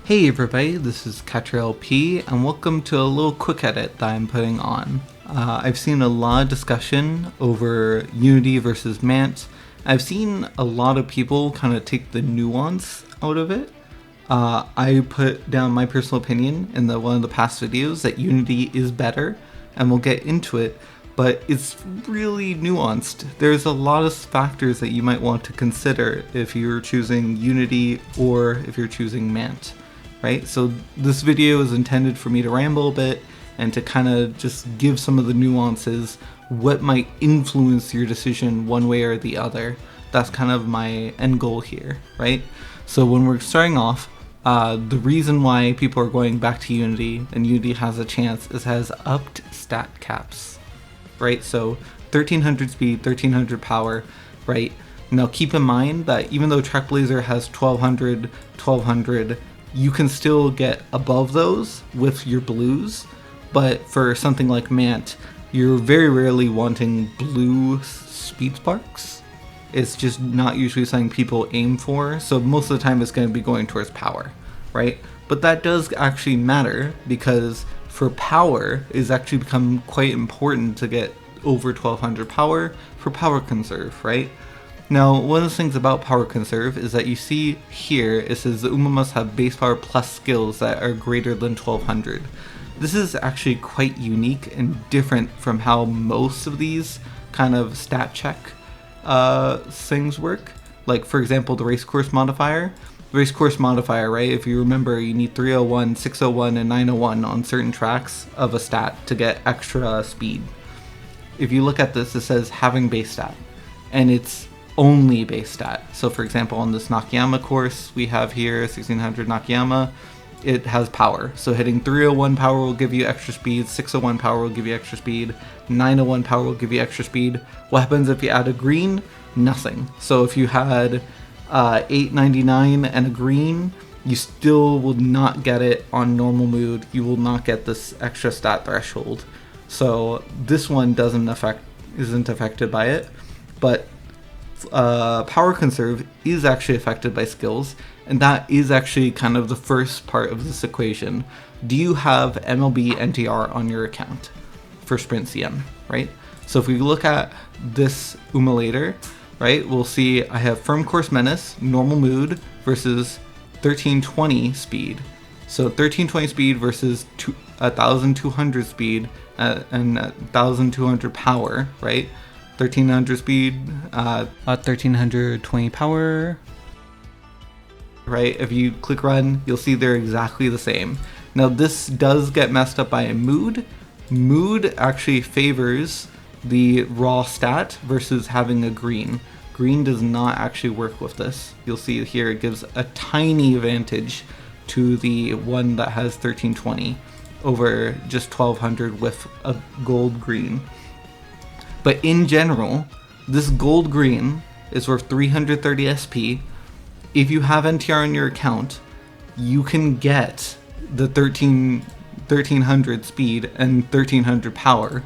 Hey everybody, this is CatcherLP, and welcome to a little quick edit that I'm putting on. I've seen a lot of discussion over Unity versus MANT. I've seen a lot of people kind of take the nuance out of it. I put down my personal opinion in one of the past videos that Unity is better, and we'll get into it, but it's really nuanced. There's a lot of factors that you might want to consider if you're choosing Unity or if you're choosing MANT. Right? So this video is intended for me to ramble a bit and to kind of just give some of the nuances, what might influence your decision one way or the other. That's kind of my end goal here, right? So when we're starting off, the reason why people are going back to Unity and Unity has a chance is it has upped stat caps, right? So 1300 speed, 1300 power, right? Now keep in mind that even though Trackblazer has 1200, you can still get above those with your blues, but for something like MANT, you're very rarely wanting blue speed sparks. It's just not usually something people aim for, so most of the time it's going to be going towards power, right? But that does actually matter, because for power, it's actually become quite important to get over 1200 power for power conserve, right? Now, one of the things about power conserve is that you see here, it says the Uma must have base power plus skills that are greater than 1200. This is actually quite unique and different from how most of these kind of stat check things work. Like, for example, the race course modifier. Race course modifier, right? If you remember, you need 301, 601, and 901 on certain tracks of a stat to get extra speed. If you look at this, it says having base stat, and it's only base stat. So for example, on this Nakayama course we have here, 1600 Nakayama, it has power. So hitting 301 power will give you extra speed, 601 power will give you extra speed, 901 power will give you extra speed. What happens if you add a green? Nothing. So if you had 899 and a green, you still will not get it on normal mood. You will not get this extra stat threshold. So this one isn't affected by it, but power conserve is actually affected by skills, and that is actually kind of the first part of this equation. Do you have MLB NTR on your account for Sprint CM, right? So if we look at this Umulator, right, we'll see I have firm course menace, normal mood versus 1320 speed. So 1320 speed versus 1200 speed and 1200 power, right? 1300 speed, 1320 power, right? If you click run, you'll see they're exactly the same. Now this does get messed up by a mood. Mood actually favors the raw stat versus having a green. Green does not actually work with this. You'll see here it gives a tiny advantage to the one that has 1320 over just 1200 with a gold green. But in general, this gold green is worth 330 SP. If you have NTR on your account, you can get the 1300 speed and 1300 power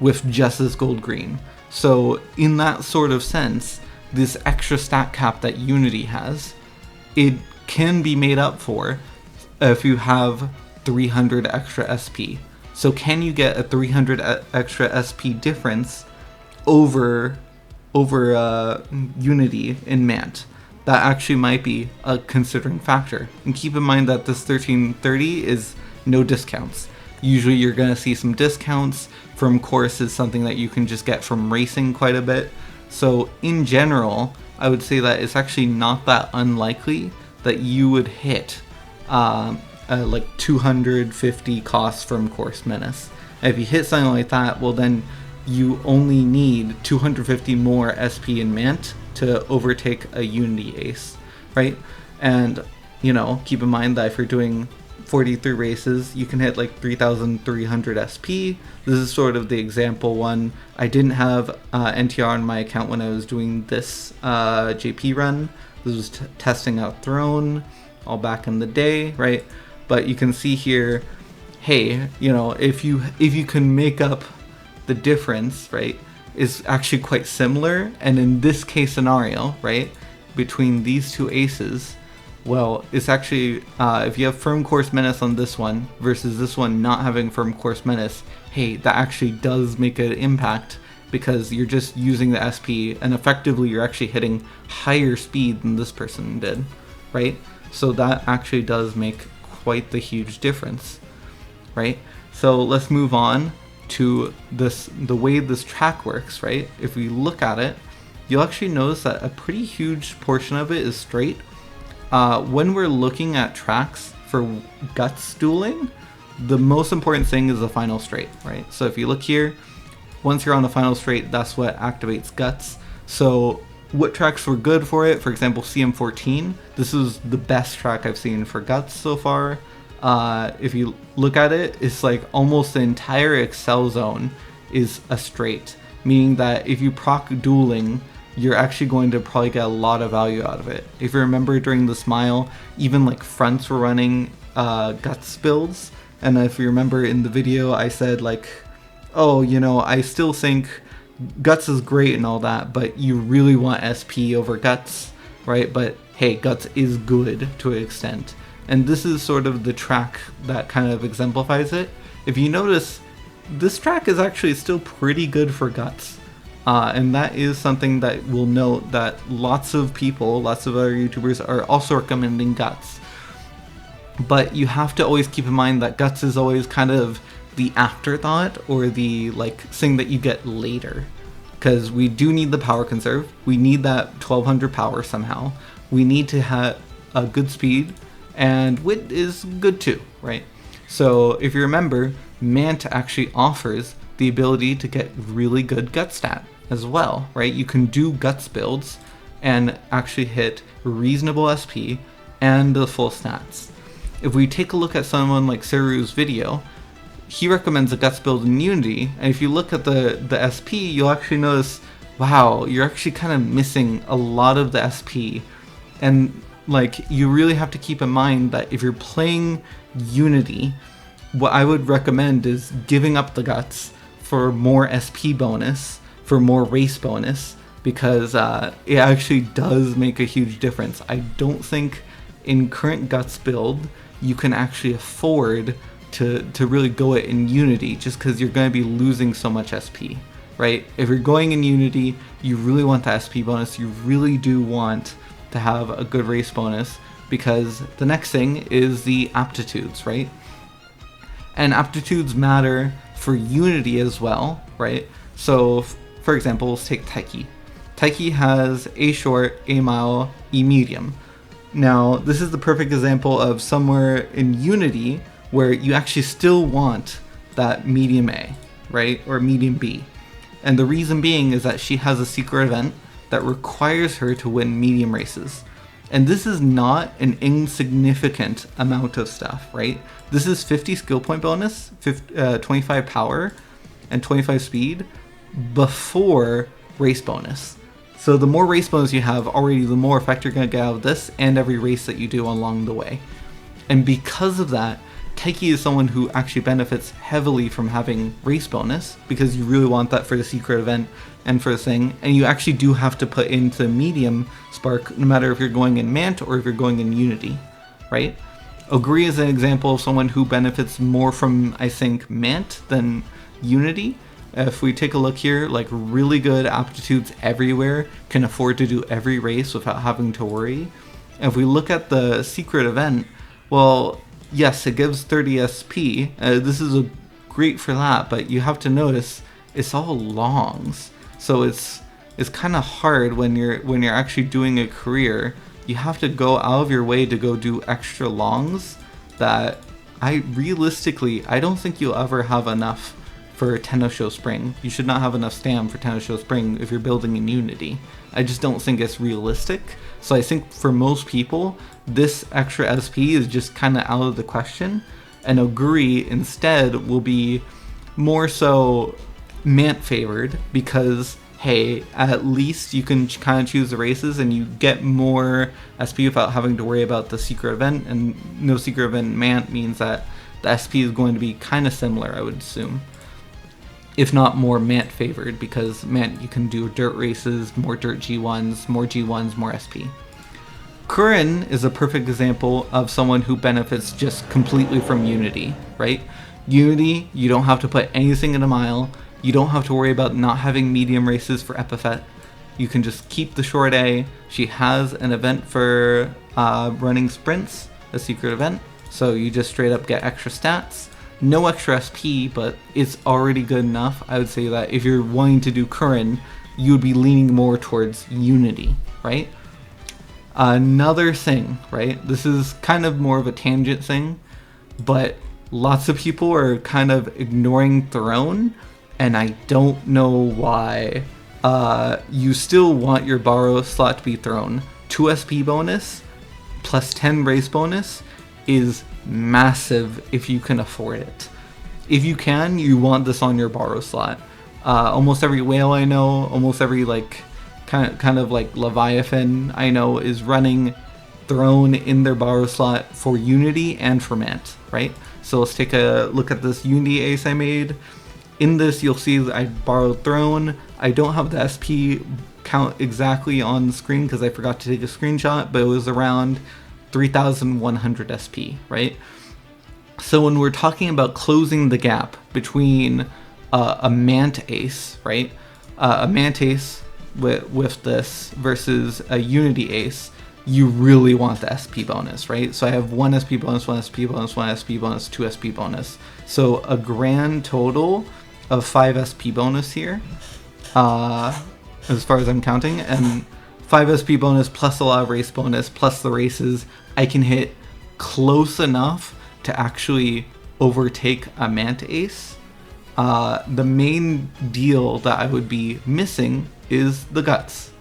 with just this gold green. So in that sort of sense, this extra stat cap that Unity has, it can be made up for if you have 300 extra SP. So can you get a 300 extra SP difference over Unity in MANT? That actually might be a considering factor. And keep in mind that this 1330 is no discounts. Usually you're going to see some discounts. From course is something that you can just get from racing quite a bit. So in general, I would say that it's actually not that unlikely that you would hit like 250 costs from course menace. And if you hit something like that, well then you only need 250 more SP in MANT to overtake a Unity ace, right? And, you know, keep in mind that if you're doing 43 races, you can hit like 3,300 SP. This is sort of the example one. I didn't have NTR on my account when I was doing this JP run. This was testing out Throne all back in the day, right? But you can see here, hey, you know, if you can make up the difference, right, is actually quite similar. And in this case scenario, right, between these two aces, Well, it's actually, if you have firm course menace on this one versus this one not having firm course menace, hey, that actually does make an impact because you're just using the SP and effectively you're actually hitting higher speed than this person did, right? So that actually does make quite the huge difference, right? So let's move on to the way this track works, right? If we look at it, you'll actually notice that a pretty huge portion of it is straight. When we're looking at tracks for guts dueling, the most important thing is the final straight, right? So if you look here, once you're on the final straight, that's what activates guts. So what tracks were good for it? For example, CM14. This is the best track I've seen for guts so far. If you look at it, it's like almost the entire Excel zone is a straight, meaning that if you proc dueling, you're actually going to probably get a lot of value out of it. If you remember during the smile, even like fronts were running guts builds, and if you remember in the video I said like, oh, you know, I still think guts is great and all that, but you really want SP over guts, right? But hey, guts is good to an extent. And this is sort of the track that kind of exemplifies it. If you notice, this track is actually still pretty good for guts. And that is something that we'll note that lots of people, lots of other YouTubers are also recommending guts. But you have to always keep in mind that guts is always kind of the afterthought or the like thing that you get later. Because we do need the power conserve. We need that 1200 power somehow. We need to have a good speed, and wit is good too, right? So if you remember, MANT actually offers the ability to get really good gut stat as well, right? You can do guts builds and actually hit reasonable SP and the full stats. If we take a look at someone like Seru's video, he recommends a guts build in Unity, and if you look at the SP, you'll actually notice, wow, you're actually kind of missing a lot of the SP. And like, you really have to keep in mind that if you're playing Unity, what I would recommend is giving up the guts for more SP bonus, for more race bonus, because it actually does make a huge difference. I don't think in current guts build you can actually afford to really go it in Unity, just because you're going to be losing so much SP, right? If you're going in Unity, you really want the SP bonus. You really do want to have a good race bonus, because the next thing is the aptitudes, right? And aptitudes matter for Unity as well, right? So for example, let's take Taiki. Taiki has A short, A mile, E medium. Now this is the perfect example of somewhere in Unity where you actually still want that medium A, right? Or medium B. And the reason being is that she has a secret event that requires her to win medium races. And this is not an insignificant amount of stuff, right? This is 50 skill point bonus, 25 power, and 25 speed before race bonus. So the more race bonus you have already, the more effect you're going to get out of this and every race that you do along the way. And because of that, Taiki is someone who actually benefits heavily from having race bonus, because you really want that for the secret event and for the thing, and you actually do have to put into medium spark no matter if you're going in MANT or if you're going in Unity, right? Ogre is an example of someone who benefits more from, I think, MANT than Unity. If we take a look here, like really good aptitudes everywhere, can afford to do every race without having to worry. And if we look at the secret event, well, yes, it gives 30 SP. This is great for that, but you have to notice it's all longs. So it's kind of hard when you're actually doing a career. You have to go out of your way to go do extra longs that I don't think you'll ever have enough for Tennosho Spring. You should not have enough stam for Tennosho Spring if you're building in Unity. I just don't think it's realistic. So I think for most people, this extra SP is just kind of out of the question, and Oguri instead will be more so MANT favored, because hey, at least you can kind of choose the races and you get more SP without having to worry about the secret event, and no secret event MANT means that the SP is going to be kind of similar, I would assume. If not more MANT favored, because MANT you can do dirt races, more dirt G1s, more SP. Kurin is a perfect example of someone who benefits just completely from Unity, right? Unity, you don't have to put anything in a mile. You don't have to worry about not having medium races for Epiphet. You can just keep the short A. She has an event for running sprints, a secret event. So you just straight up get extra stats. No extra SP, but it's already good enough. I would say that if you're wanting to do Kurin, you would be leaning more towards Unity, right? Another thing, right? This is kind of more of a tangent thing, but lots of people are kind of ignoring Throne, and I don't know why. You still want your borrow slot to be Throne. 2 SP bonus plus 10 race bonus is massive if you can afford it. If you can, you want this on your borrow slot. Almost every whale I know, almost every like kind of like Leviathan I know is running Throne in their borrow slot for Unity and for MANT, right? So let's take a look at this Unity ace I made. In this, you'll see that I borrowed Throne. I don't have the SP count exactly on the screen because I forgot to take a screenshot, but it was around 3,100 SP, right? So when we're talking about closing the gap between a MANT ace, right? A MANT ace with this versus a Unity ace, you really want the SP bonus, right? So I have 1 SP bonus, 1 SP bonus, 1 SP bonus, 2 SP bonus. So a grand total of 5 SP bonus here, as far as I'm counting, and 5 SP bonus plus a lot of race bonus plus the races, I can hit close enough to actually overtake a MANT ace. The main deal that I would be missing is the guts.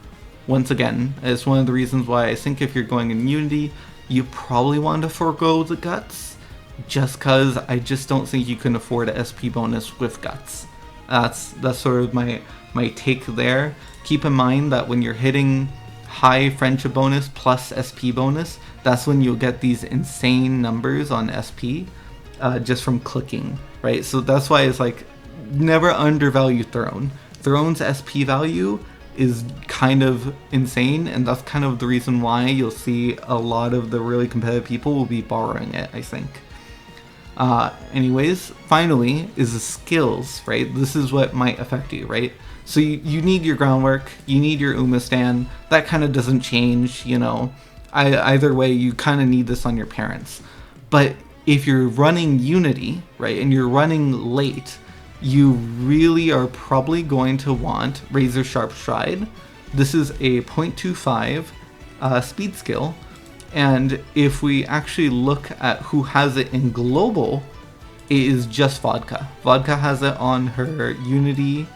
Once again, it's one of the reasons why I think if you're going in Unity, you probably want to forego the guts, just because I just don't think you can afford a SP bonus with guts. That's sort of my take there. Keep in mind that when you're hitting high friendship bonus plus SP bonus, that's when you'll get these insane numbers on SP just from clicking, right? So that's why it's like, never undervalue Throne. Throne's SP value is kind of insane, and that's kind of the reason why you'll see a lot of the really competitive people will be borrowing it, I think. Anyways, finally is the skills, right? This is what might affect you, right? So you need your groundwork, you need your Umamusume. That kind of doesn't change, you know. Either way, you kind of need this on your parents. But if you're running Unity, right, and you're running late, you really are probably going to want Razor Sharp Stride. This is a 0.25 speed skill. And if we actually look at who has it in global, it is just Vodka. Vodka has it on her Unity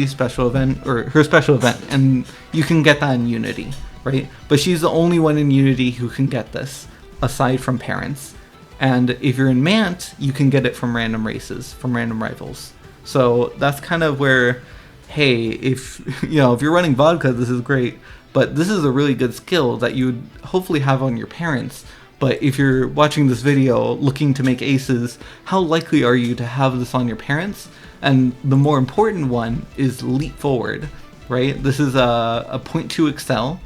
special event, or her special event, and you can get that in Unity, right? But she's the only one in Unity who can get this, aside from parents. And if you're in MANT, you can get it from random races, from random rivals. So that's kind of where, hey, if you're running Vodka, this is great. But this is a really good skill that you would hopefully have on your parents. But if you're watching this video looking to make aces, how likely are you to have this on your parents? And the more important one is Leap Forward, right? This is a 0.2 Excel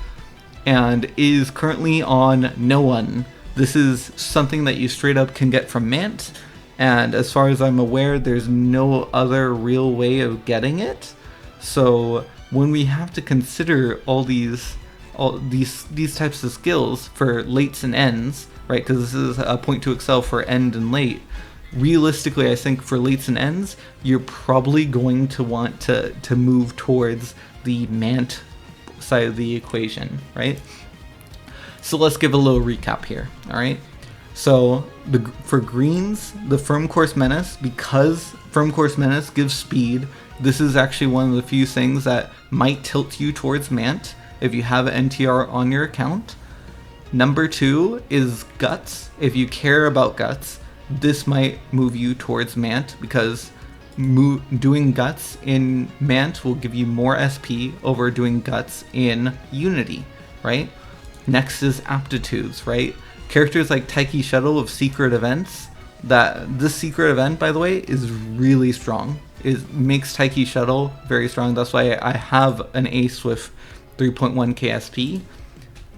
and is currently on no one. This is something that you straight up can get from MANT. And as far as I'm aware, there's no other real way of getting it. So when we have to consider all these types of skills for lates and ends, right? Because this is a 0.2 Excel for end and late. Realistically, I think for lates and ends, you're probably going to want to move towards the MANT side of the equation, right? So let's give a little recap here, all right? So for greens, the Firm Course Menace, because Firm Course Menace gives speed, this is actually one of the few things that might tilt you towards MANT if you have NTR on your account. Number 2 is Guts. If you care about Guts, this might move you towards MANT, because doing Guts in MANT will give you more SP over doing Guts in Unity, right? Next is Aptitudes, right? Characters like Taiki Shuttle of secret events. This secret event, by the way, is really strong. It makes Taiki Shuttle very strong. That's why I have an ace with 3.1 KSP.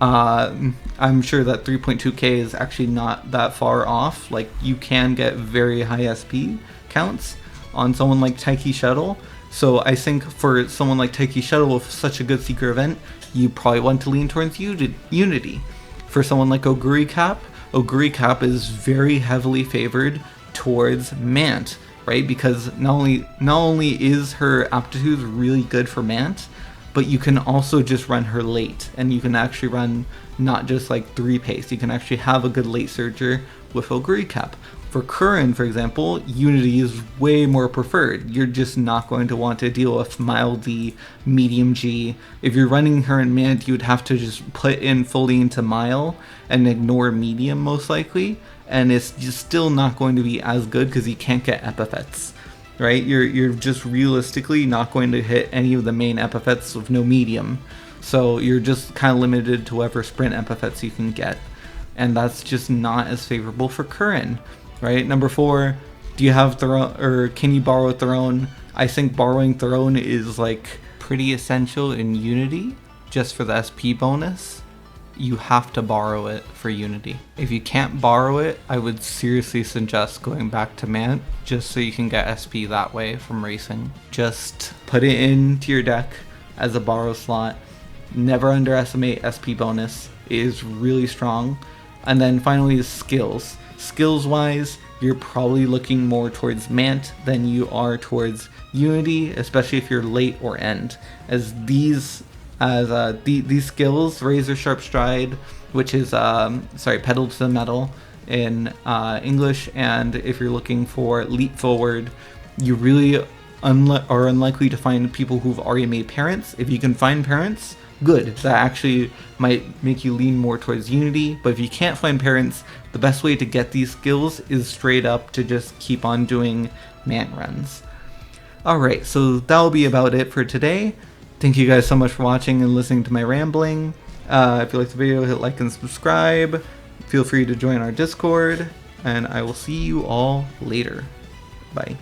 I'm sure that 3.2k is actually not that far off. Like, you can get very high SP counts on someone like Taiki Shuttle. So I think for someone like Taiki Shuttle with such a good Seeker event, you probably want to lean towards Unity. For someone like Oguri Cap is very heavily favored towards MANT, right? Because not only is her aptitudes really good for MANT, but you can also just run her late, and you can actually run not just like 3 pace, you can actually have a good late surger with Oguri Cap. For Curran, for example, Unity is way more preferred. You're just not going to want to deal with mild D, medium G. If you're running her in MANT, you would have to just put in fully into Mile and ignore medium most likely, and it's just still not going to be as good because you can't get epithets. Right? You're just realistically not going to hit any of the main epithets with no medium. So you're just kind of limited to whatever sprint epithets you can get. And that's just not as favorable for Curran. Right? Number 4, do you have Throne, or can you borrow Throne? I think borrowing Throne is like pretty essential in Unity just for the SP bonus. You have to borrow it for Unity. If you can't borrow it, I would seriously suggest going back to MANT just so you can get SP that way from racing. Just put it into your deck as a borrow slot. Never underestimate SP bonus. It is really strong. And then finally is skills. Skills wise, you're probably looking more towards MANT than you are towards Unity, especially if you're late or end, as these skills, Razor Sharp Stride, which is pedal to the metal in English, and if you're looking for leap forward, you really are unlikely to find people who've already made parents. If you can find parents, good. That actually might make you lean more towards Unity, but if you can't find parents, the best way to get these skills is straight up to just keep on doing MANT runs. Alright, so that'll be about it for today. Thank you guys so much for watching and listening to my rambling. If you liked the video, hit like and subscribe. Feel free to join our Discord, and I will see you all later. Bye.